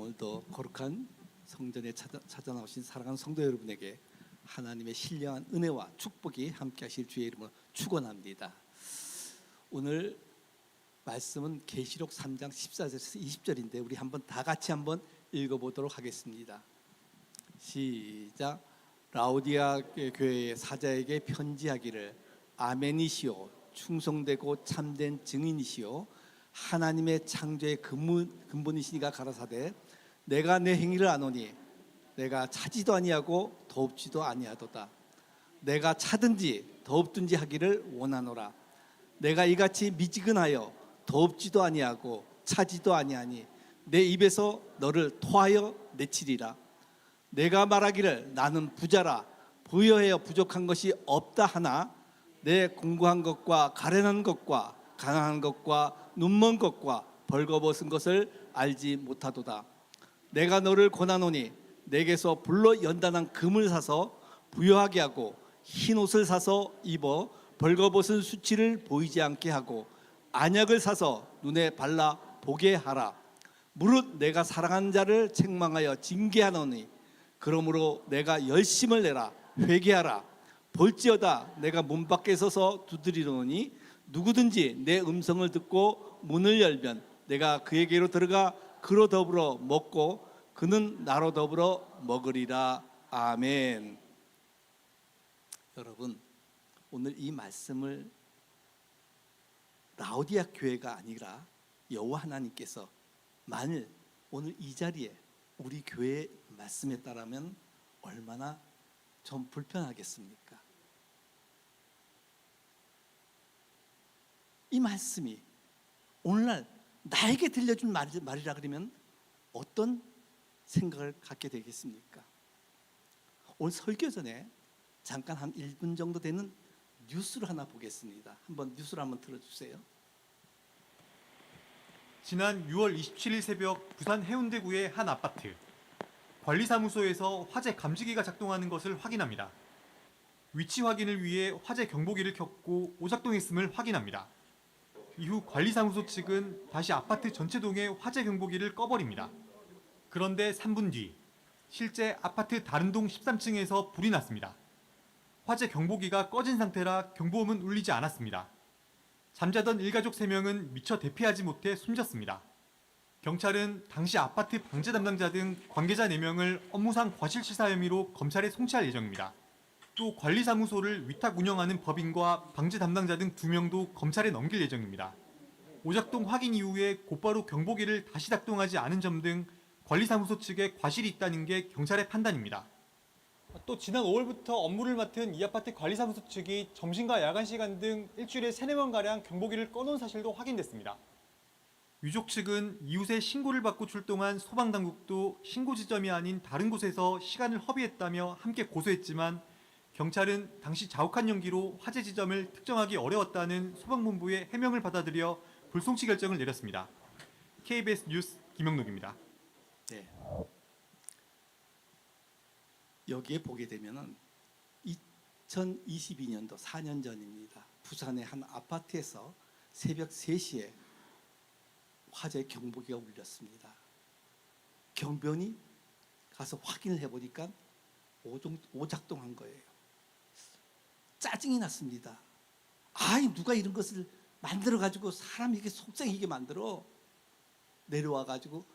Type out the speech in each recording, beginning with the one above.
오늘도 거룩한 성전에 찾아 나오신 사랑하는 성도 여러분에게 하나님의 신령한 은혜와 축복이 함께 하실 주의 이름으로 축원합니다. 오늘 말씀은 계시록 3장 14절에서 20절인데 우리 한번 다 같이 한번 읽어보도록 하겠습니다. 시작. 라오디아 교회의 사자에게 편지하기를 아멘이시오, 충성되고 참된 증인이시오, 하나님의 창조의 근본이시니가 가라사대 내가 내 행위를 아노니 내가 차지도 아니하고 더웁지도 아니하도다. 내가 차든지 더웁든지 하기를 원하노라. 내가 이같이 미지근하여 더웁지도 아니하고 차지도 아니하니 내 입에서 너를 토하여 내치리라. 내가 말하기를 나는 부자라 부여하여 부족한 것이 없다 하나 내 공고한 것과 가련한 것과 가난한 것과 눈먼 것과 벌거벗은 것을 알지 못하도다. 내가 너를 권하노니 내게서 불로 연단한 금을 사서 부여하게 하고 흰 옷을 사서 입어 벌거벗은 수치를 보이지 않게 하고 안약을 사서 눈에 발라 보게 하라. 무릇 내가 사랑하는 자를 책망하여 징계하노니 그러므로 내가 열심을 내라. 회개하라. 볼지어다 내가 문 밖에 서서 두드리노니 누구든지 내 음성을 듣고 문을 열면 내가 그에게로 들어가 그로 더불어 먹고 그는 나로 더불어 먹으리라. 아멘. 여러분, 오늘 이 말씀을 라오디아 교회가 아니라 여호와 하나님께서 만일 오늘 이 자리에 우리 교회의 말씀에 따르면 얼마나 좀 불편하겠습니까? 이 말씀이 오늘날 나에게 들려준 말이라 그러면 어떤 생각을 갖게 되겠습니까? 오늘 설교 전에 잠깐 한 1분 정도 되는 뉴스를 하나 보겠습니다. 한번 뉴스를 한번 들어주세요. 지난 6월 27일 새벽 부산 해운대구의 한 아파트 관리사무소에서 화재 감지기가 작동하는 것을 확인합니다. 위치 확인을 위해 화재 경보기를 켰고 오작동했음을 확인합니다. 이후 관리사무소 측은 다시 아파트 전체 동의 화재 경보기를 꺼버립니다. 그런데 3분 뒤 실제 아파트 다른 동 13층에서 불이 났습니다. 화재 경보기가 꺼진 상태라 경보음은 울리지 않았습니다. 잠자던 일가족 3명은 미처 대피하지 못해 숨졌습니다. 경찰은 당시 아파트 방재 담당자 등 관계자 4명을 업무상 과실치사 혐의로 검찰에 송치할 예정입니다. 또 관리사무소를 위탁 운영하는 법인과 방재 담당자 등 2명도 검찰에 넘길 예정입니다. 오작동 확인 이후에 곧바로 경보기를 다시 작동하지 않은 점 등 관리사무소 측에 과실이 있다는 게 경찰의 판단입니다. 또 지난 5월부터 업무를 맡은 이 아파트 관리사무소 측이 점심과 야간 시간 등 일주일에 3-4번가량 경보기를 꺼놓은 사실도 확인됐습니다. 유족 측은 이웃의 신고를 받고 출동한 소방당국도 신고 지점이 아닌 다른 곳에서 시간을 허비했다며 함께 고소했지만 경찰은 당시 자욱한 연기로 화재 지점을 특정하기 어려웠다는 소방본부의 해명을 받아들여 불송치 결정을 내렸습니다. KBS 뉴스 김영록입니다. 네. 여기에 보게 되면은 2022년도 4년 전입니다. 부산의 한 아파트에서 새벽 3시에 화재 경보기가 울렸습니다. 경비원이 가서 확인을 해보니까 오작동한 거예요. 짜증이 났습니다. 아이 누가 이런 것을 만들어가지고 사람에게 속상하게 만들어. 내려와가지고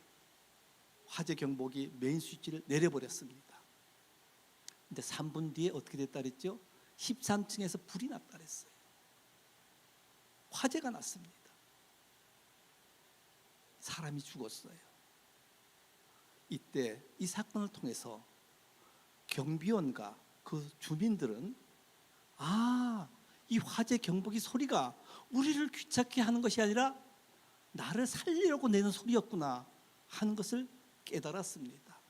화재 경보기 메인 스위치를 내려버렸습니다. 근데 3분 뒤에 어떻게 됐다 그랬죠? 13층에서 불이 났다 그랬어요. 화재가 났습니다. 사람이 죽었어요. 이때 이 사건을 통해서 경비원과 그 주민들은 이 화재 경보기 소리가 우리를 귀찮게 하는 것이 아니라 나를 살리려고 내는 소리였구나 하는 것을 깨달았습니다.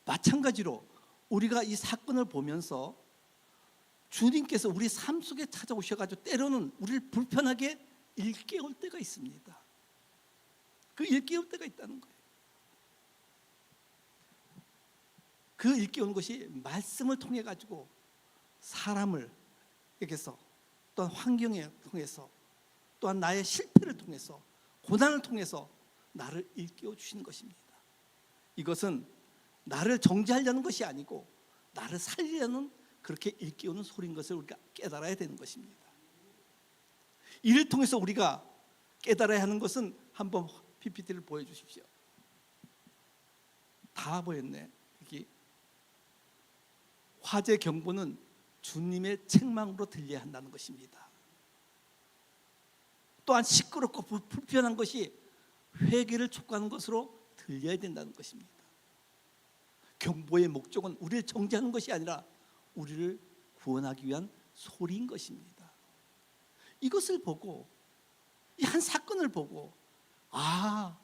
마찬가지로 우리가 이 사건을 보면서 주님께서 우리 삶 속에 찾아오셔가지고 때로는 우리를 불편하게 일깨울 때가 있습니다. 그 일깨울 때가 있다는 거예요. 그 일깨우는 것이 말씀을 통해 가지고 사람을 에게서 또한 환경에 통해서 또한 나의 실패를 통해서 고난을 통해서 나를 일깨워 주시는 것입니다. 이것은 나를 정죄하려는 것이 아니고 나를 살리려는 그렇게 일깨우는 소리인 것을 우리가 깨달아야 되는 것입니다. 이를 통해서 우리가 깨달아야 하는 것은 한번 PPT를 보여주십시오. 다 보였네. 여기 화재 경보는 주님의 책망으로 들려야 한다는 것입니다. 또한 시끄럽고 불편한 것이 회개를 촉구하는 것으로 들려야 된다는 것입니다. 경보의 목적은 우리를 정죄하는 것이 아니라 우리를 구원하기 위한 소리인 것입니다. 이것을 보고, 이 한 사건을 보고, 아,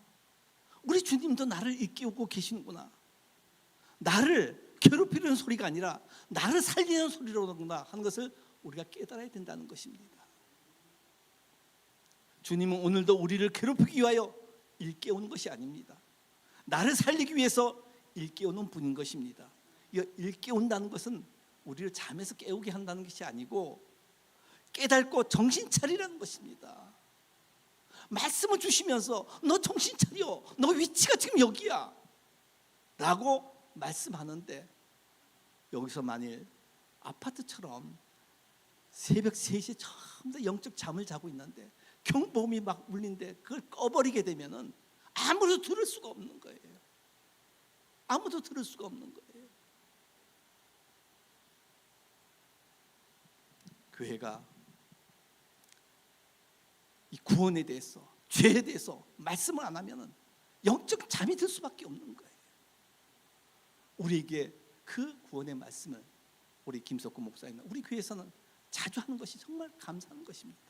우리 주님도 나를 일깨우고 계시는구나. 나를 괴롭히는 소리가 아니라 나를 살리는 소리로구나 하는 것을 우리가 깨달아야 된다는 것입니다. 주님은 오늘도 우리를 괴롭히기 위하여 일깨우는 것이 아닙니다. 나를 살리기 위해서 일깨우는 분인 것입니다. 일깨운다는 것은 우리를 잠에서 깨우게 한다는 것이 아니고 깨닫고 정신 차리라는 것입니다. 말씀을 주시면서 너 정신 차려, 너 위치가 지금 여기야 라고 말씀하는데, 여기서 만일 아파트처럼 새벽 3시에 처음 영적 잠을 자고 있는데 경보음이 막 울린데 그걸 꺼버리게 되면은 아무도 들을 수가 없는 거예요. 아무도 들을 수가 없는 거예요. 교회가 이 구원에 대해서, 죄에 대해서 말씀을 안 하면은 영적 잠이 들 수밖에 없는 거예요. 우리에게 그 구원의 말씀을 우리 김석구 목사님, 우리 교회에서는 자주 하는 것이 정말 감사한 것입니다.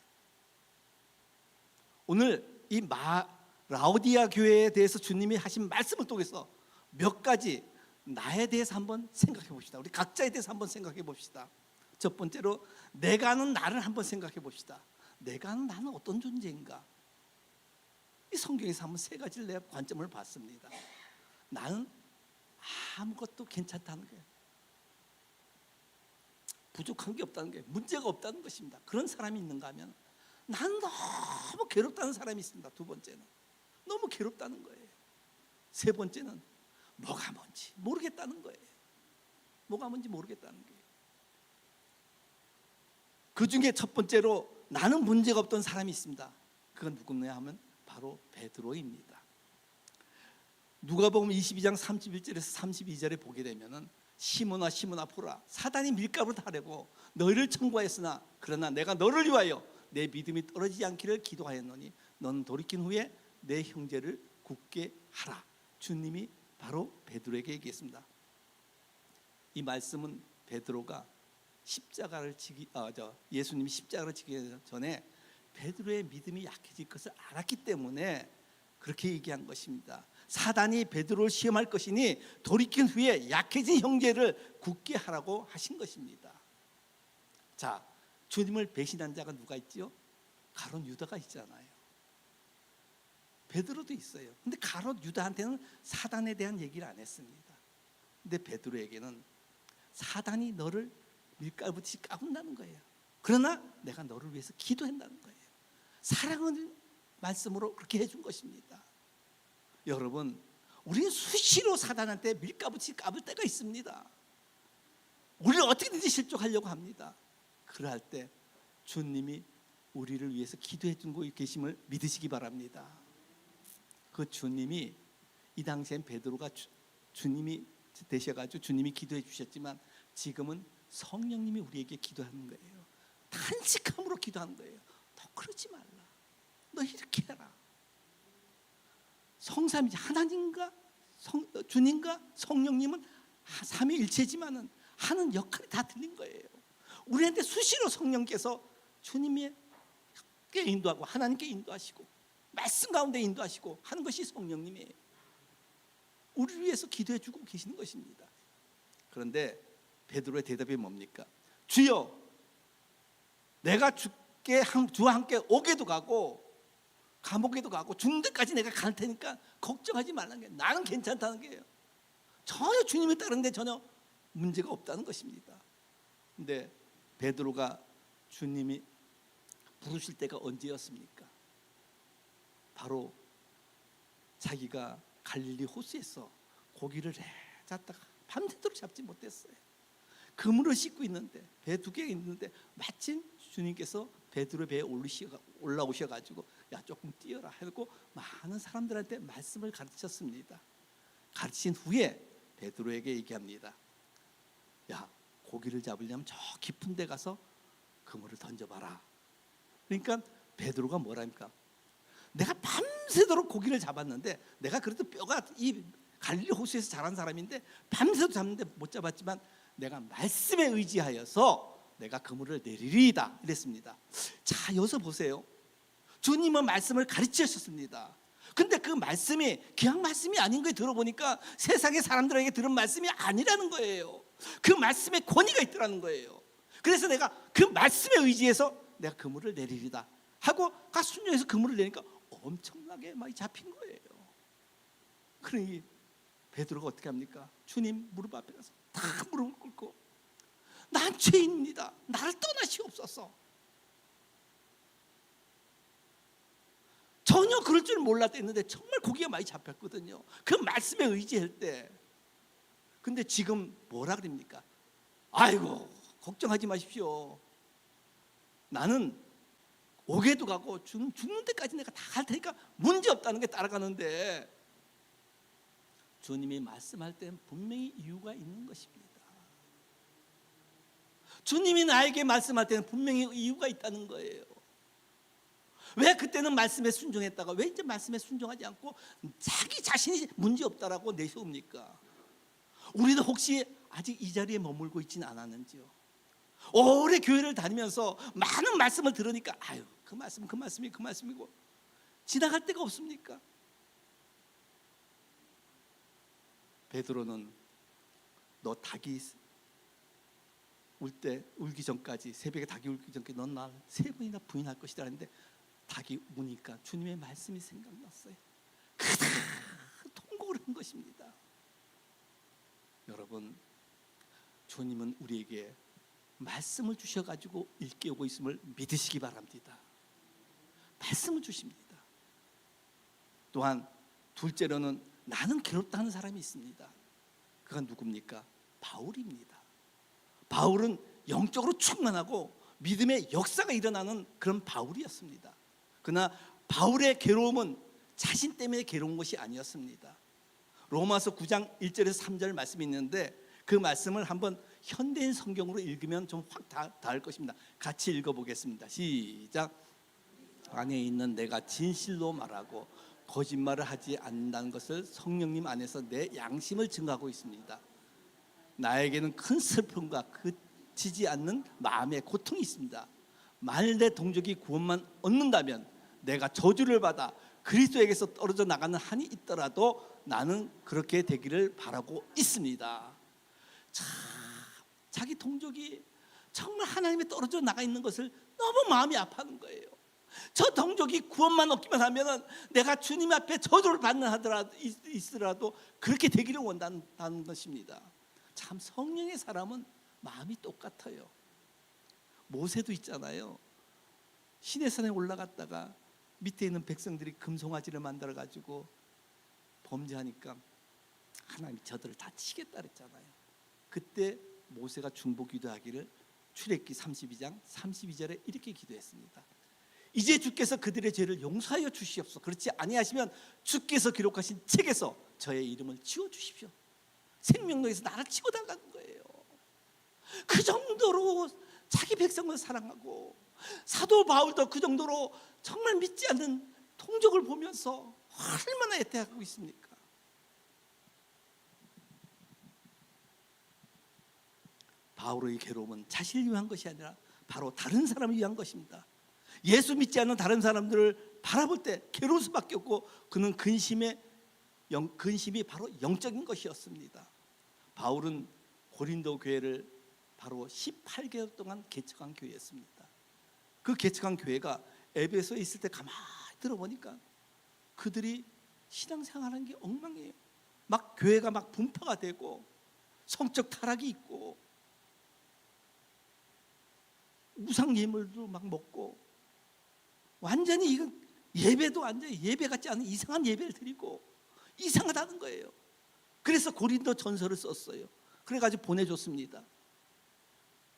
오늘 이 라오디아 교회에 대해서 주님이 하신 말씀을 통해서 몇 가지 나에 대해서 한번 생각해 봅시다. 우리 각자에 대해서 한번 생각해 봅시다. 첫 번째로 내가 아는 나를 한번 생각해 봅시다. 내가 아는 나는 어떤 존재인가? 이 성경에서 한번 세 가지를 내가 관점을 봤습니다. 나는 아무것도 괜찮다는 거예요. 부족한 게 없다는 거예요. 문제가 없다는 것입니다. 그런 사람이 있는가 하면 나는 너무 괴롭다는 사람이 있습니다. 두 번째는 너무 괴롭다는 거예요. 세 번째는 뭐가 뭔지 모르겠다는 거예요. 뭐가 뭔지 모르겠다는 거예요. 그 중에 첫 번째로 나는 문제가 없던 사람이 있습니다. 그건 누구냐 하면 바로 베드로입니다. 누가복음 22장 31절에서 32절에 보게 되면은 시몬아 시몬아 보라, 사단이 밀가루를 타려고 너희를 청구하였으나 그러나 내가 너를 위하여 내 믿음이 떨어지지 않기를 기도하였노니 너는 돌이킨 후에 내 형제를 굳게 하라. 주님이 바로 베드로에게 얘기했습니다. 이 말씀은 베드로가 예수님이 십자가를 지기 전에 베드로의 믿음이 약해질 것을 알았기 때문에 그렇게 얘기한 것입니다. 사단이 베드로를 시험할 것이니 돌이킨 후에 약해진 형제를 굳게 하라고 하신 것입니다. 자, 주님을 배신한 자가 누가 있죠? 가룟 유다가 있잖아요. 베드로도 있어요. 근데 가룟 유다한테는 사단에 대한 얘기를 안 했습니다. 근데 베드로에게는 사단이 너를 밀가루같이 까분다는 거예요. 그러나 내가 너를 위해서 기도한다는 거예요. 사랑하는 말씀으로 그렇게 해준 것입니다. 여러분, 우리는 수시로 사단한테 밀가루같이 까불 때가 있습니다. 우리를 어떻게든지 실족하려고 합니다. 그럴 때 주님이 우리를 위해서 기도해 주고 계심을 믿으시기 바랍니다. 그 주님이 이 당시엔 베드로가 주님이 되셔가지고 주님이 기도해 주셨지만 지금은 성령님이 우리에게 기도하는 거예요. 탄식함으로 기도하는 거예요. 너 그러지 말라. 너 이렇게 해라. 성삼위지 하나님과 주님과 성령님은 삼위일체지만은 하는 역할이 다 틀린 거예요. 우리한테 수시로 성령께서 주님께 인도하고 하나님께 인도하시고 말씀 가운데 인도하시고 하는 것이 성령님이에요. 우리를 위해서 기도해주고 계시는 것입니다. 그런데 베드로의 대답이 뭡니까? 주여, 내가 주와 함께 옥에도 가고 감옥에도 가고 죽는 데까지 내가 갈 테니까 걱정하지 말라는 게, 나는 괜찮다는 게요. 전혀 주님을 따르는데 전혀 문제가 없다는 것입니다. 근데 베드로가 주님이 부르실 때가 언제였습니까? 바로 자기가 갈릴리 호수에서 고기를 잡다가 밤새도록 잡지 못했어요. 그물을 씻고 있는데, 배 2개가 있는데 마침 주님께서 베드로 배에 올라오셔가지고 야 조금 뛰어라 하고 많은 사람들한테 말씀을 가르쳤습니다. 가르친 후에 베드로에게 얘기합니다. 야, 고기를 잡으려면 저 깊은 데 가서 그물을 던져봐라. 그러니까 베드로가 뭐랍니까? 내가 밤새도록 고기를 잡았는데, 내가 그래도 뼈가 이 갈릴리 호수에서 자란 사람인데 밤새도록 잡는데 못 잡았지만 내가 말씀에 의지하여서 내가 그물을 내리리이다 이랬습니다. 자, 여기서 보세요. 주님은 말씀을 가르치셨습니다. 근데 그 말씀이 그냥 말씀이 아닌 걸 들어보니까 세상의 사람들에게 들은 말씀이 아니라는 거예요. 그 말씀에 권위가 있더라는 거예요. 그래서 내가 그 말씀에 의지해서 내가 그물을 내리리다 하고 가 순종해서 그물을 내니까 엄청나게 많이 잡힌 거예요. 그러니 베드로가 어떻게 합니까? 주님 무릎 앞에 가서 다 무릎을 꿇고 난 죄인입니다. 나를 떠나시옵소서. 전혀 그럴 줄 몰랐는데 정말 고기가 많이 잡혔거든요. 그 말씀에 의지할 때. 근데 지금 뭐라 그럽니까? 아이고 걱정하지 마십시오. 나는 옥에도 가고 죽는 데까지 내가 다 갈 테니까 문제 없다는 게 따라가는데, 주님이 말씀할 때는 분명히 이유가 있는 것입니다. 주님이 나에게 말씀할 때는 분명히 이유가 있다는 거예요. 왜 그때는 말씀에 순종했다가 왜 이제 말씀에 순종하지 않고 자기 자신이 문제 없다라고 내세웁니까? 우리도 혹시 아직 이 자리에 머물고 있지는 않았는지요? 오래 교회를 다니면서 많은 말씀을 들으니까 아유 그 말씀이고 지나갈 데가 없습니까? 베드로는 너 닭이 울기 전까지, 새벽에 닭이 울기 전까지 넌 날 3번이나 부인할 것이다 했는데 닭이 우니까 주님의 말씀이 생각났어요. 크다 통곡을 한 것입니다. 여러분, 주님은 우리에게 말씀을 주셔가지고 일깨우고 있음을 믿으시기 바랍니다. 말씀을 주십니다. 또한 둘째로는 나는 괴롭다 하는 사람이 있습니다. 그건 누굽니까? 바울입니다. 바울은 영적으로 충만하고 믿음의 역사가 일어나는 그런 바울이었습니다. 그러나 바울의 괴로움은 자신 때문에 괴로운 것이 아니었습니다. 로마서 9장 1절에서 3절 말씀이 있는데 그 말씀을 한번 현대인 성경으로 읽으면 좀 확 닿을 것입니다. 같이 읽어보겠습니다. 시작. 안에 있는 내가 진실로 말하고 거짓말을 하지 않는다는 것을 성령님 안에서 내 양심을 증거하고 있습니다. 나에게는 큰 슬픔과 그치지 않는 마음의 고통이 있습니다. 만일 내 동족이 구원만 얻는다면 내가 저주를 받아 그리스도에게서 떨어져 나가는 한이 있더라도 나는 그렇게 되기를 바라고 있습니다. 참, 자기 동족이 정말 하나님에 떨어져 나가 있는 것을 너무 마음이 아파하는 거예요. 저 동족이 구원만 얻기만 하면 내가 주님 앞에 저주를 받는 하더라도 있으라도 그렇게 되기를 원한다는 것입니다. 참 성령의 사람은 마음이 똑같아요. 모세도 있잖아요. 시내산에 올라갔다가 밑에 있는 백성들이 금송아지를 만들어 가지고 범죄하니까 하나님이 저들을 다 치겠다 그랬잖아요. 그때 모세가 중보 기도하기를 출애굽기 32장 32절에 이렇게 기도했습니다. 이제 주께서 그들의 죄를 용서하여 주시옵소서. 그렇지 아니하시면 주께서 기록하신 책에서 저의 이름을 지워 주십시오. 생명록에서 나를 치워달라는 거예요. 그 정도로 자기 백성을 사랑하고, 사도 바울도 그 정도로 정말 믿지 않는 동족을 보면서 얼마나 애태하고 있습니까? 바울의 괴로움은 자신을 위한 것이 아니라 바로 다른 사람을 위한 것입니다. 예수 믿지 않는 다른 사람들을 바라볼 때 괴로울 수밖에 없고, 그는 근심이 바로 영적인 것이었습니다. 바울은 고린도 교회를 바로 18개월 동안 개척한 교회였습니다. 그 개척한 교회가 에베소에 있을 때 가만히 들어보니까 그들이 신앙생활하는 게 엉망이에요. 막 교회가 막 분파가 되고 성적 타락이 있고 우상 예물도 막 먹고 완전히 이건 예배도 완전히 예배 같지 않은 이상한 예배를 드리고 이상하다는 거예요. 그래서 고린도 전서를 썼어요. 그래가지고 보내줬습니다.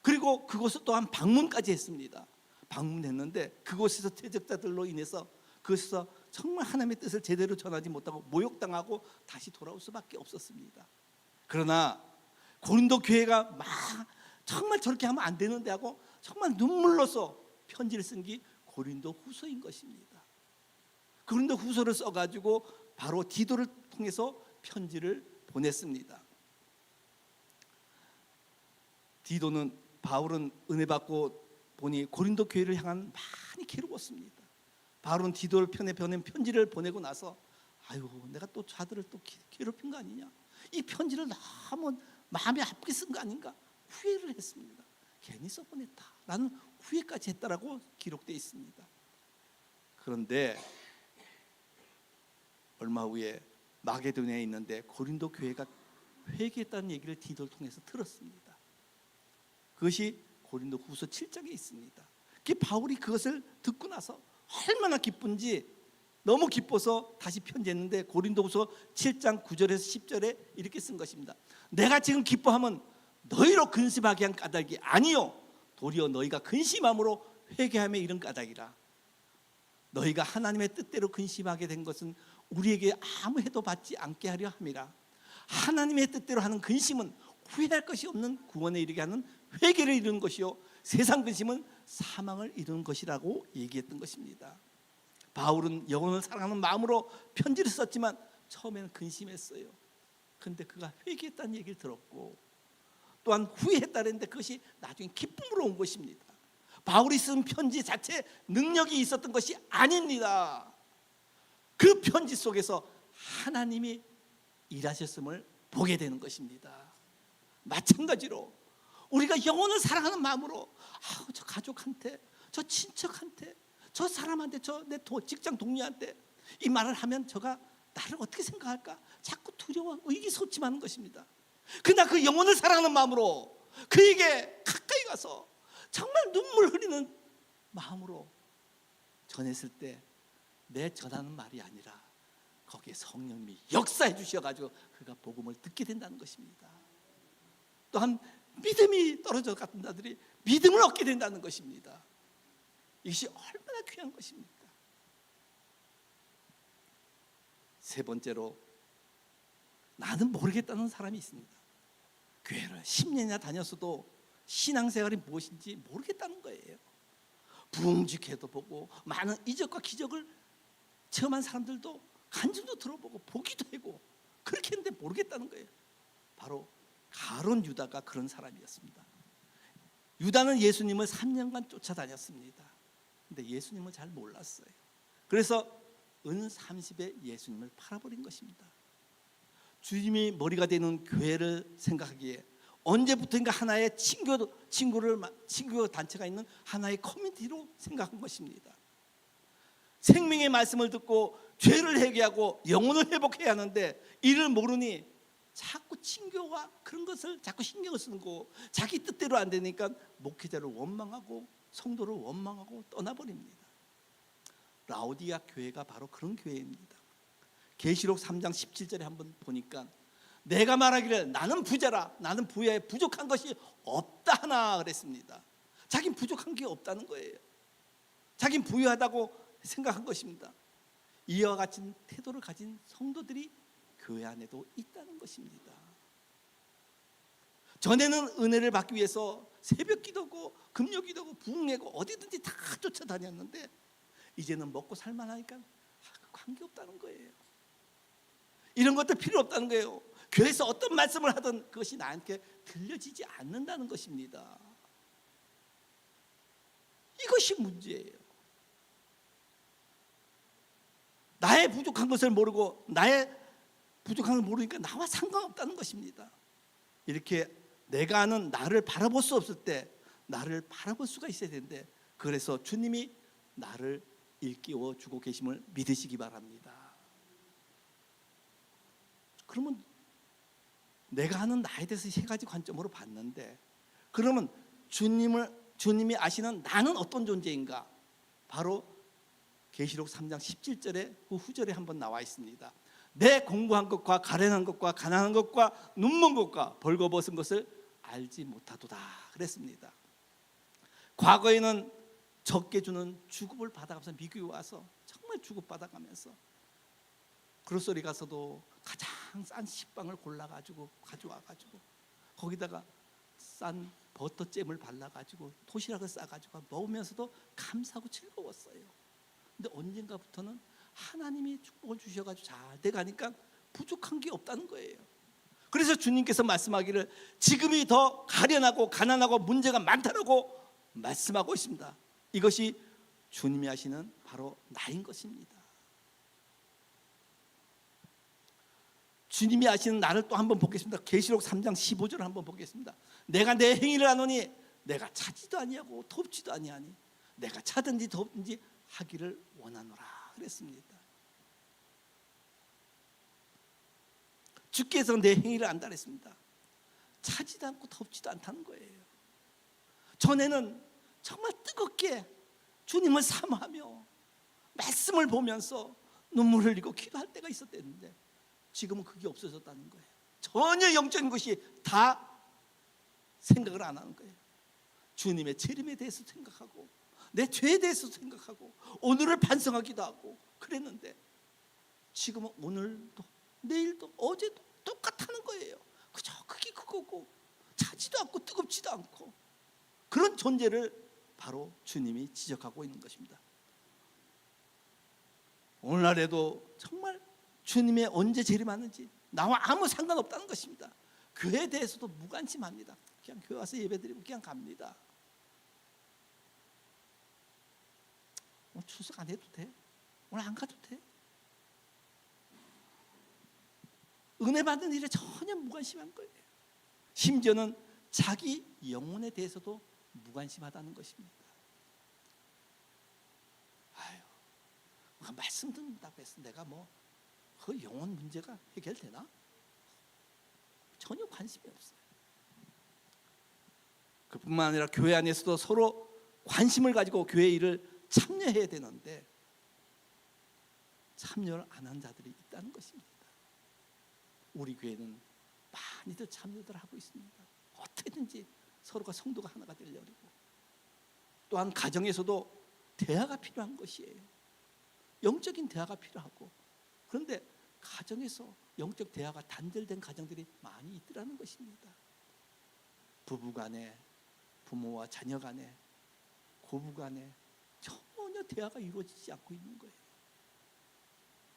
그리고 그곳을 또한 방문까지 했습니다. 방문했는데 그곳에서 퇴적자들로 인해서 그것에서 정말 하나님의 뜻을 제대로 전하지 못하고 모욕당하고 다시 돌아올 수밖에 없었습니다. 그러나 고린도 교회가 막 정말 저렇게 하면 안 되는데 하고 정말 눈물로서 편지를 쓴 게 고린도 후서인 것입니다. 고린도 후서를 써가지고 바로 디도를 통해서 편지를 보냈습니다. 디도는 바울은 은혜 받고 보니 고린도 교회를 향한 많이 괴로웠습니다. 바울은 디도를 편에 보낸 편지를 보내고 나서 아유 내가 또 자들을 또 괴롭힌 거 아니냐, 이 편지를 너무 마음이 아프게 쓴 거 아닌가 후회를 했습니다. 괜히 써보냈다라는 후회까지 했다라고 기록되어 있습니다. 그런데 얼마 후에 마게도냐에 있는데 고린도 교회가 회개했다는 얘기를 디도를 통해서 들었습니다. 그것이 고린도 후서 7장에 있습니다. 바울이 그것을 듣고 나서 얼마나 기쁜지 너무 기뻐서 다시 편지했는데 고린도 후서 7장 9절에서 10절에 이렇게 쓴 것입니다. 내가 지금 기뻐함은 너희로 근심하게 한 까닭이 아니요 도리어 너희가 근심함으로 회개함에 이른 까닭이라. 너희가 하나님의 뜻대로 근심하게 된 것은 우리에게 아무 해도 받지 않게 하려 함이라. 하나님의 뜻대로 하는 근심은 후회할 것이 없는 구원에 이르게 하는 회개를 이루는 것이요 세상 근심은 사망을 이루는 것이라고 얘기했던 것입니다. 바울은 영혼을 사랑하는 마음으로 편지를 썼지만 처음에는 근심했어요. 그런데 그가 회개했다는 얘기를 들었고 또한 후회했다는데 그것이 나중에 기쁨으로 온 것입니다. 바울이 쓴 편지 자체에 능력이 있었던 것이 아닙니다. 그 편지 속에서 하나님이 일하셨음을 보게 되는 것입니다. 마찬가지로 우리가 영혼을 사랑하는 마음으로 저 가족한테, 저 친척한테, 저 사람한테, 저 내 직장 동료한테 이 말을 하면 저가 나를 어떻게 생각할까 자꾸 두려워 의기소침하는 것입니다. 그러나 그 영혼을 사랑하는 마음으로 그에게 가까이 가서 정말 눈물 흘리는 마음으로 전했을 때 내 전하는 말이 아니라 거기에 성령님이 역사해 주셔가지고 그가 복음을 듣게 된다는 것입니다. 또한 믿음이 떨어져 갔던 자들이 믿음을 얻게 된다는 것입니다. 이것이 얼마나 귀한 것입니까? 세 번째로 나는 모르겠다는 사람이 있습니다. 교회를 10년이나 다녔어도 신앙생활이 무엇인지 모르겠다는 거예요. 부흥직회도 보고 많은 이적과 기적을 체험한 사람들도 간증도 들어보고 보기도 하고 그렇게 했는데 모르겠다는 거예요. 바로 가룟 유다가 그런 사람이었습니다. 유다는 예수님을 3년간 쫓아다녔습니다. 근데 예수님을 잘 몰랐어요. 그래서 은 30에 예수님을 팔아버린 것입니다. 주님이 머리가 되는 교회를 생각하기에 언제부터인가 하나의 친구 단체가 있는 하나의 커뮤니티로 생각한 것입니다. 생명의 말씀을 듣고 죄를 회개하고 영혼을 회복해야 하는데 이를 모르니 자꾸 친교와 그런 것을 자꾸 신경을 쓰는 거, 자기 뜻대로 안 되니까 목회자를 원망하고 성도를 원망하고 떠나버립니다. 라오디아 교회가 바로 그런 교회입니다. 계시록 3장 17절에 한번 보니까 내가 말하기를 나는 부자라, 나는 부여에 부족한 것이 없다 하나 그랬습니다. 자긴 부족한 게 없다는 거예요. 자긴 부유하다고 생각한 것입니다. 이와 같은 태도를 가진 성도들이 교회 안에도 있다는 것입니다. 전에는 은혜를 받기 위해서 새벽 기도고 금요 기도고 부흥회고 어디든지 다 쫓아다녔는데 이제는 먹고 살만하니까 관계없다는 거예요. 이런 것들 필요 없다는 거예요. 교회에서 어떤 말씀을 하든 그것이 나한테 들려지지 않는다는 것입니다. 이것이 문제예요. 나의 부족한 것을 모르고 나의 부족한 걸 모르니까 나와 상관없다는 것입니다. 이렇게 내가 아는 나를 바라볼 수 없을 때 나를 바라볼 수가 있어야 되는데 그래서 주님이 나를 일깨워 주고 계심을 믿으시기 바랍니다. 그러면 내가 아는 나에 대해서 세 가지 관점으로 봤는데 그러면 주님이 아시는 나는 어떤 존재인가? 바로 계시록 3장 17절에 그 후절에 한번 나와 있습니다. 내 공부한 것과 가련한 것과 가난한 것과 눈먼 것과 벌거벗은 것을 알지 못하도다 그랬습니다. 과거에는 적게 주는 주급을 받아가면서 미국에 와서 정말 주급 받아가면서 그로소리 가서도 가장 싼 식빵을 골라가지고 가져와가지고 거기다가 싼 버터잼을 발라가지고 도시락을 싸가지고 먹으면서도 감사하고 즐거웠어요. 근데 언젠가부터는 하나님이 축복을 주셔가지고 잘 돼가니까 부족한 게 없다는 거예요. 그래서 주님께서 말씀하기를 지금이 더 가련하고 가난하고 문제가 많다라고 말씀하고 있습니다. 이것이 주님이 하시는 바로 나인 것입니다. 주님이 하시는 나를 또 한번 보겠습니다. 계시록 3장 15절을 한번 보겠습니다. 내가 내 행위를 하노니 내가 차지도 아니하고 덥지도 아니하니 내가 차든지 덥든지 하기를 원하노라 그랬습니다. 주께서 내 행위를 안다 그랬습니다. 차지도 않고 덥지도 않다는 거예요. 전에는 정말 뜨겁게 주님을 사모하며 말씀을 보면서 눈물을 흘리고 기도할 때가 있었대는데 지금은 그게 없어졌다는 거예요. 전혀 영적인 것이 다 생각을 안 하는 거예요. 주님의 재림에 대해서 생각하고 내 죄에 대해서 생각하고 오늘을 반성하기도 하고 그랬는데 지금은 오늘도 내일도 어제도 똑같다는 거예요. 그저 그게 그거고 차지도 않고 뜨겁지도 않고 그런 존재를 바로 주님이 지적하고 있는 것입니다. 오늘날에도 정말 주님의 언제 재림하는지 나와 아무 상관없다는 것입니다. 교회에 대해서도 무관심합니다. 그냥 교회 와서 예배드리고 그냥 갑니다. 오늘 출석 안 해도 돼? 오늘 안 가도 돼? 은혜 받는 일에 전혀 무관심한 거예요. 심지어는 자기 영혼에 대해서도 무관심하다는 것입니다. 아유, 말씀 듣는다고 해서 내가 그 영혼 문제가 해결되나? 전혀 관심이 없어요. 그뿐만 아니라 교회 안에서도 서로 관심을 가지고 교회 일을 참여해야 되는데 참여를 안 한 자들이 있다는 것입니다. 우리 교회는 많이들 참여들 하고 있습니다. 어떻게든지 서로가 성도가 하나가 되려고. 또한 가정에서도 대화가 필요한 것이에요. 영적인 대화가 필요하고 그런데 가정에서 영적 대화가 단절된 가정들이 많이 있더라는 것입니다. 부부 간에 부모와 자녀 간에 고부 간에 전혀 대화가 이루어지지 않고 있는 거예요.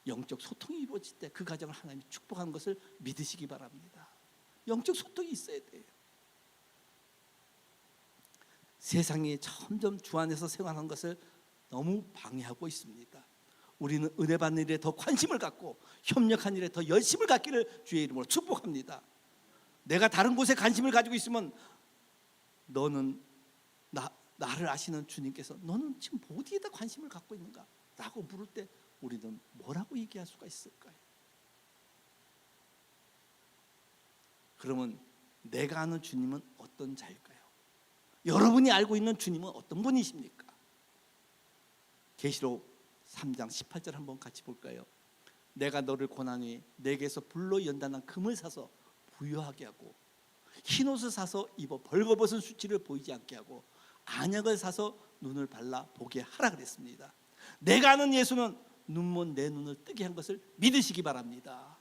영적 소통이 이루어질 때 그 가정을 하나님이 축복하는 것을 믿으시기 바랍니다. 영적 소통이 있어야 돼요. 세상이 점점 주 안에서 생활하는 것을 너무 방해하고 있습니다. 우리는 은혜 받는 일에 더 관심을 갖고 협력한 일에 더 열심을 갖기를 주의 이름으로 축복합니다. 내가 다른 곳에 관심을 가지고 있으면 너는 나를 아시는 주님께서 너는 지금 어디에다 관심을 갖고 있는가? 라고 물을 때 우리는 뭐라고 얘기할 수가 있을까요? 그러면 내가 아는 주님은 어떤 자일까요? 여러분이 알고 있는 주님은 어떤 분이십니까? 계시록 3장 18절 한번 같이 볼까요? 내가 너를 고나니 내게서 불로 연단한 금을 사서 부유하게 하고 흰옷을 사서 입어 벌거벗은 수치를 보이지 않게 하고 안약을 사서 눈을 발라 보게 하라 그랬습니다. 내가 아는 예수는 눈먼 내 눈을 뜨게 한 것을 믿으시기 바랍니다.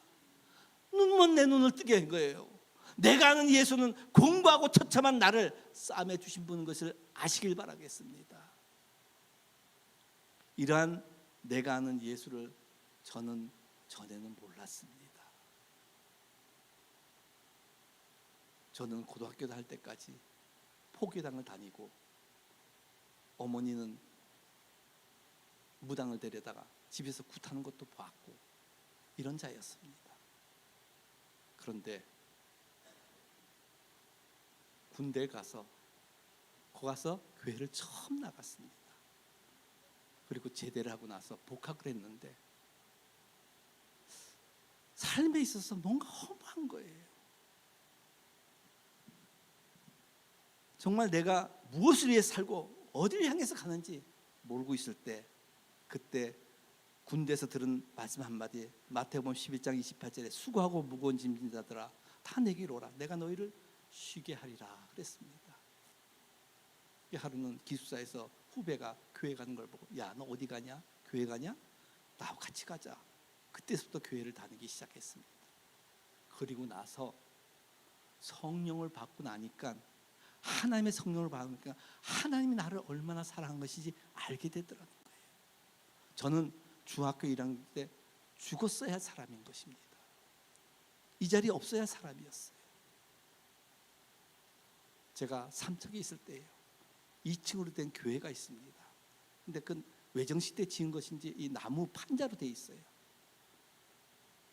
눈먼 내 눈을 뜨게 한 거예요. 내가 아는 예수는 공부하고 처참한 나를 싸매 주신 분인 것을 아시길 바라겠습니다. 이러한 내가 아는 예수를 저는 전에는 몰랐습니다. 저는 고등학교 다닐 때까지 포교당을 다니고 어머니는 무당을 데려다가 집에서 굿하는 것도 봤고 이런 자였습니다. 그런데 군대에 가서 교회를 처음 나갔습니다. 그리고 제대를 하고 나서 복학을 했는데 삶에 있어서 뭔가 허무한 거예요. 정말 내가 무엇을 위해 살고 어디를 향해서 가는지 모르고 있을 때 그때 군대에서 들은 말씀 한마디, 마태복음 11장 28절에 수고하고 무거운 짐진 자들아 다 내게로 오라 내가 너희를 쉬게 하리라 그랬습니다. 하루는 기숙사에서 후배가 교회 가는 걸 보고 야 너 어디 가냐? 교회 가냐? 나하고 같이 가자. 그때부터 교회를 다니기 시작했습니다. 그리고 나서 성령을 받고 나니까 하나님의 성령을 받으니까 하나님이 나를 얼마나 사랑한 것인지 알게 되더라는 거예요. 저는 중학교 1학년 때 죽었어야 할 사람인 것입니다. 이 자리에 없어야 할 사람이었어요. 제가 삼척에 있을 때예요. 2층으로 된 교회가 있습니다. 근데 그 외정시대 지은 것인지 이 나무 판자로 돼 있어요.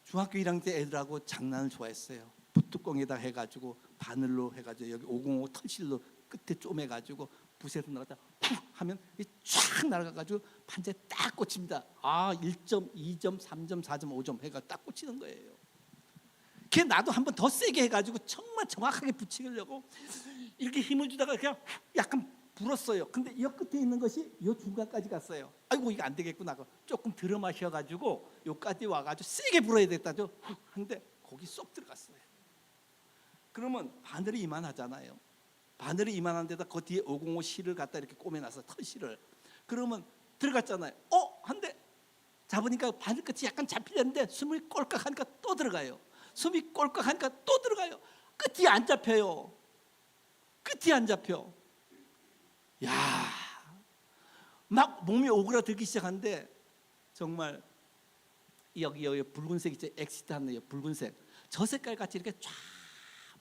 중학교 1학년 때 애들하고 장난을 좋아했어요. 붓뚜껑에다 해가지고 바늘로 해가지고 여기 505 털실로 끝에 쪼매가지고 붓에서 나갔다 훅 하면 쫙 날아가가지고 판자에 딱 꽂힙니다. 1점, 2점, 3점, 4점, 5점 해가 딱 꽂히는 거예요. 걔 나도 한번 더 세게 해가지고 정말 정확하게 붙이려고 이렇게 힘을 주다가 그냥 약간 불었어요. 근데 이 끝에 있는 것이 이 중간까지 갔어요. 아이고 이거 안 되겠구나. 조금 들어 마셔가지고 여기까지 와가지고 세게 불어야 되겠다죠. 근데 거기 쏙 들어갔어요. 그러면 바늘이 이만하잖아요. 바늘이 이만한 데다 그 뒤에 505 실을 갖다 이렇게 꼬매놔서 털실을 그러면 들어갔잖아요. 한데 잡으니까 바늘 끝이 약간 잡히는데 숨이 꼴깍하니까 또 들어가요. 숨이 꼴깍하니까 또 들어가요. 끝이 안 잡혀요. 끝이 안 잡혀. 야, 막 몸이 오그라들기 시작하는데 정말 여기 붉은색 있죠. 엑시트하는 붉은색. 저 색깔 같이 이렇게 쫙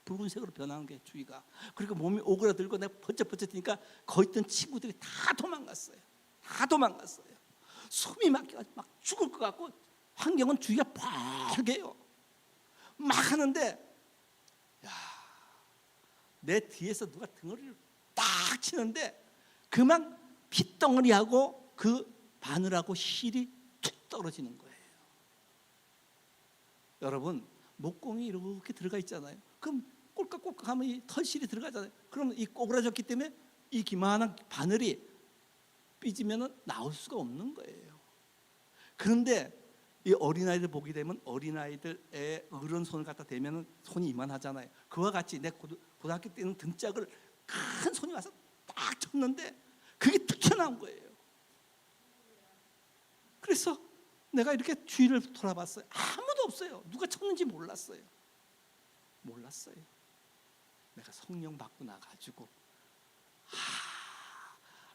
붉은색으로 변하는 게 주위가. 그리고 몸이 오그라들고 내가 번쩍번쩍 뛰니까 거기 있던 친구들이 다 도망갔어요. 다 도망갔어요. 숨이 막 죽을 것 같고 환경은 주위가 빨개요. 막 하는데 내 뒤에서 누가 등어리를 딱 치는데 그만 핏덩어리하고 그 바늘하고 실이 툭 떨어지는 거예요. 여러분 목공이 이렇게 들어가 있잖아요. 그럼 꼴깍꼴깍 하면 이 털실이 들어가잖아요. 그러면 이 꼬그라졌기 때문에 이 기만한 바늘이 삐지면 나올 수가 없는 거예요. 그런데 이 어린아이들 보게 되면 어린아이들의 어른 손을 갖다 대면 손이 이만하잖아요. 그와 같이 내 고등학교 때는 등짝을 큰 손이 와서 딱 쳤는데 그게 툭 튀어나온 거예요. 그래서 내가 이렇게 주위를 돌아봤어요. 아무도 없어요. 누가 쳤는지 몰랐어요. 내가 성령 받고 나가지고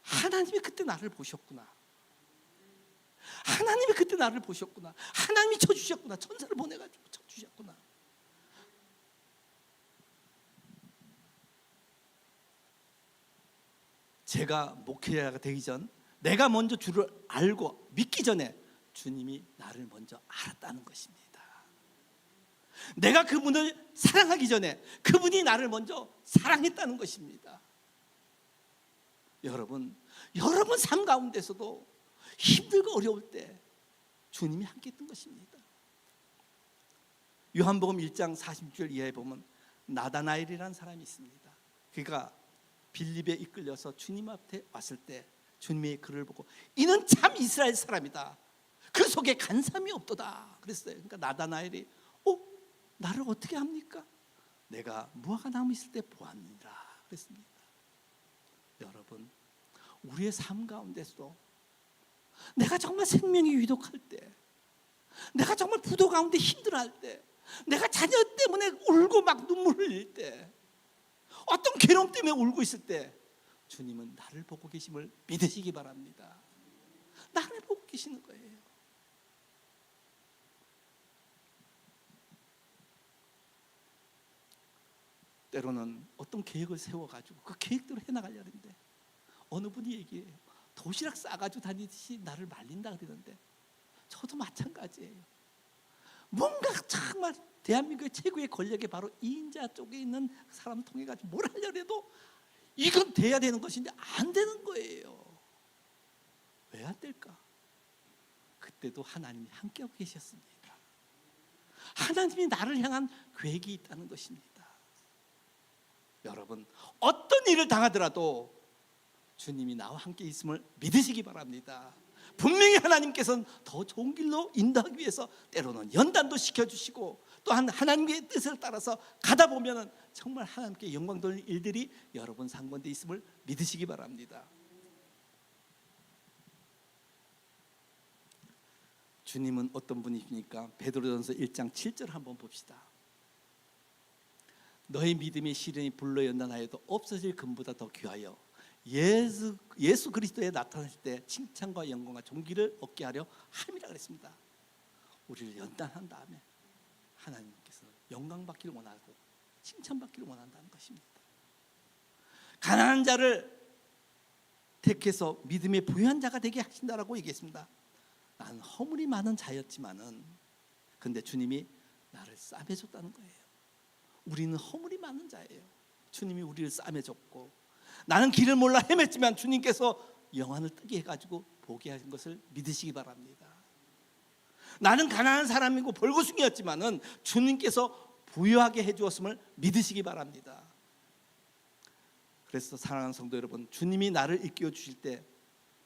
하나님이 그때 나를 보셨구나. 하나님이 그때 나를 보셨구나. 하나님이 쳐주셨구나. 천사를 보내가지고 쳐주셨구나. 제가 목회자가 되기 전 내가 먼저 주를 알고 믿기 전에 주님이 나를 먼저 알았다는 것입니다. 내가 그분을 사랑하기 전에 그분이 나를 먼저 사랑했다는 것입니다. 여러분 삶 가운데서도 힘들고 어려울 때 주님이 함께 했던 것입니다. 요한복음 1장 46절 이하에 보면 나다나엘이라는 사람이 있습니다. 그가 빌립에 이끌려서 주님 앞에 왔을 때 주님의 글을 보고 이는 참 이스라엘 사람이다. 그 속에 간삼이 없도다 그랬어요. 그러니까 나다나엘이 나를 어떻게 합니까? 내가 무화과 나무 있을 때 보았느니라 그랬습니다. 여러분 우리의 삶 가운데서도 내가 정말 생명이 위독할 때, 내가 정말 부도 가운데 힘들어할 때, 내가 자녀 때문에 울고 막 눈물 흘릴 때, 어떤 괴로움 때문에 울고 있을 때 주님은 나를 보고 계심을 믿으시기 바랍니다. 나를 보고 계시는 거예요. 때로는 어떤 계획을 세워가지고 그 계획대로 해나가려는데 어느 분이 얘기해요. 도시락 싸가지고 다니듯이 나를 말린다 그러는데 저도 마찬가지예요. 뭔가 정말 대한민국의 최고의 권력이 바로 이인자 쪽에 있는 사람 통해 가지고 뭘 하려고 해도 이건 돼야 되는 것인데 안 되는 거예요. 왜 안 될까? 그때도 하나님이 함께하고 계셨습니다. 하나님이 나를 향한 계획이 있다는 것입니다. 여러분 어떤 일을 당하더라도 주님이 나와 함께 있음을 믿으시기 바랍니다. 분명히 하나님께서는 더 좋은 길로 인도하기 위해서 때로는 연단도 시켜주시고, 또한 하나님의 뜻을 따라서 가다 보면 정말 하나님께 영광 돌리는 일들이 여러분 상관돼 있음을 믿으시기 바랍니다. 주님은 어떤 분이십니까? 베드로전서 1장 7절 한번 봅시다. 너희 믿음의 시련이 불로 연단하여도 없어질 금보다 더 귀하여 예수 그리스도에 나타나실 때 칭찬과 영광과 존귀를 얻게 하려 함이라 그랬습니다. 우리를 연단한 다음에 하나님께서 영광 받기를 원하고 칭찬 받기를 원한다는 것입니다. 가난한 자를 택해서 믿음의 부유한 자가 되게 하신다라고 얘기했습니다. 나는 허물이 많은 자였지만은 근데 주님이 나를 싸매줬다는 거예요. 우리는 허물이 많은 자예요. 주님이 우리를 싸매줬고, 나는 길을 몰라 헤맸지만 주님께서 영안을 뜨게 해가지고 보게 하신 것을 믿으시기 바랍니다. 나는 가난한 사람이고 벌거숭이였지만은 주님께서 부유하게 해주었음을 믿으시기 바랍니다. 그래서 사랑하는 성도 여러분, 주님이 나를 일깨워 주실 때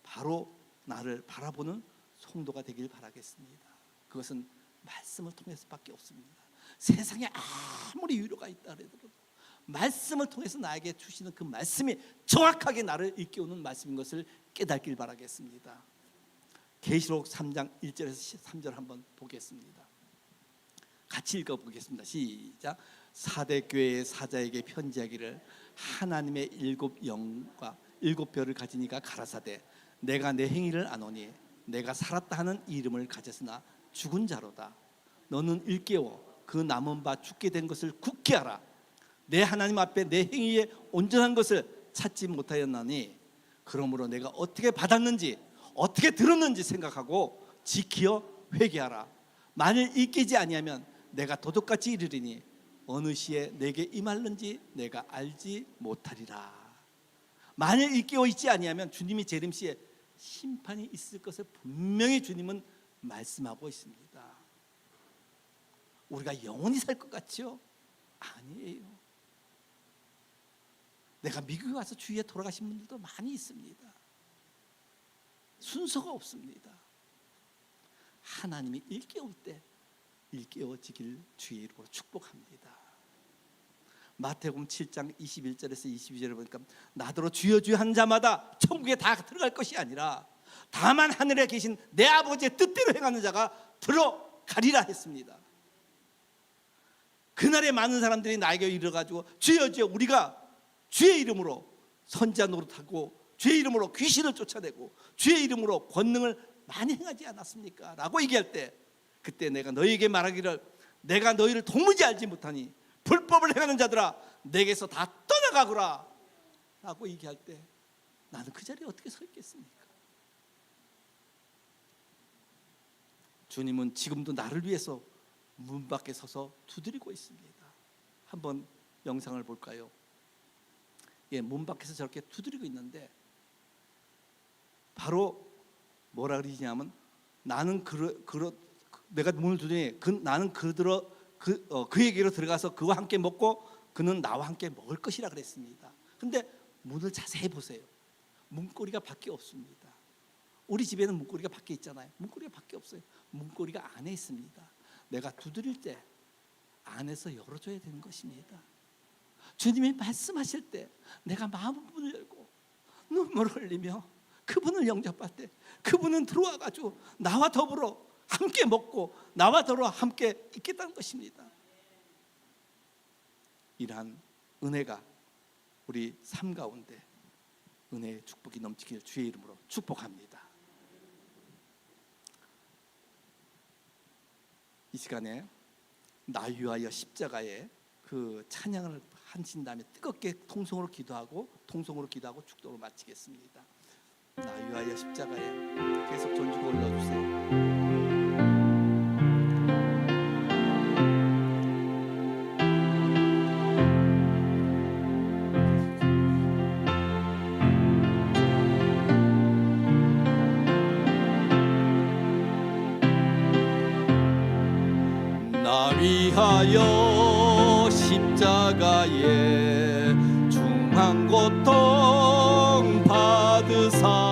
바로 나를 바라보는 성도가 되길 바라겠습니다. 그것은 말씀을 통해서밖에 없습니다. 세상에 아무리 위로가 있다 해도 말씀을 통해서 나에게 주시는 그 말씀이 정확하게 나를 일깨우는 말씀인 것을 깨닫길 바라겠습니다. 계시록 3장 1절에서 3절 한번 보겠습니다. 같이 읽어보겠습니다. 시작. 사대 교회의 사자에게 편지하기를 하나님의 7 영과 7 별을 가진 이가 가라사대 내가 내 행위를 아노니 내가 살았다 하는 이름을 가졌으나 죽은 자로다. 너는 일깨워 그 남은 바 죽게 된 것을 굳게 하라. 내 하나님 앞에 내 행위에 온전한 것을 찾지 못하였나니 그러므로 내가 어떻게 받았는지 어떻게 들었는지 생각하고 지키어 회개하라. 만일 일깨지 아니하면 내가 도둑같이 이르리니 어느 시에 내게 임할는지 내가 알지 못하리라. 만일 일깨어 있지 아니하면 주님이 재림시에 심판이 있을 것을 분명히 주님은 말씀하고 있습니다. 우리가 영원히 살 것 같죠? 아니에요. 내가 미국에 와서 주위에 돌아가신 분들도 많이 있습니다. 순서가 없습니다. 하나님이 일깨울 때 일깨워지길 주의 이름으로 축복합니다. 마태복음 7장 21절에서 22절에 보니까 나더러 주여 주여 한 자마다 천국에 다 들어갈 것이 아니라 다만 하늘에 계신 내 아버지의 뜻대로 행하는 자가 들어가리라 했습니다. 그날에 많은 사람들이 나에게 이르러가지고 주여 주여 우리가 주의 이름으로 선지자 노릇하고 주의 이름으로 귀신을 쫓아내고 주의 이름으로 권능을 많이 행하지 않았습니까? 라고 얘기할 때 그때 내가 너희에게 말하기를 내가 너희를 도무지 알지 못하니 불법을 행하는 자들아 내게서 다 떠나가거라 라고 얘기할 때 나는 그 자리에 어떻게 서 있겠습니까? 주님은 지금도 나를 위해서 문 밖에 서서 두드리고 있습니다. 한번 영상을 볼까요? 예, 문 밖에서 저렇게 두드리고 있는데 바로 뭐라 그러냐면 나는 내가 문을 두드리니 나는 그에게로 들어가서 그와 함께 먹고 그는 나와 함께 먹을 것이라 그랬습니다. 근데 문을 자세히 보세요. 문고리가 밖에 없습니다. 우리 집에는 문고리가 밖에 있잖아요. 문고리가 밖에 없어요. 문고리가 안에 있습니다. 내가 두드릴 때 안에서 열어줘야 되는 것입니다. 주님이 말씀하실 때 내가 마음문을 열고 눈물을 흘리며 그분을 영접할 때 그분은 들어와가지고 나와 더불어 함께 먹고 나와 더불어 함께 있겠다는 것입니다. 이러한 은혜가 우리 삶 가운데 은혜의 축복이 넘치길 주의 이름으로 축복합니다. 이 시간에 나 위하여 십자가에 그 찬양을 하신 다음에 뜨겁게 통성으로 기도하고 축도로 마치겠습니다. 나 위하여 십자가에 계속 전주고 올려주세요. 나 위하여 십자가에 중한 고통 받으사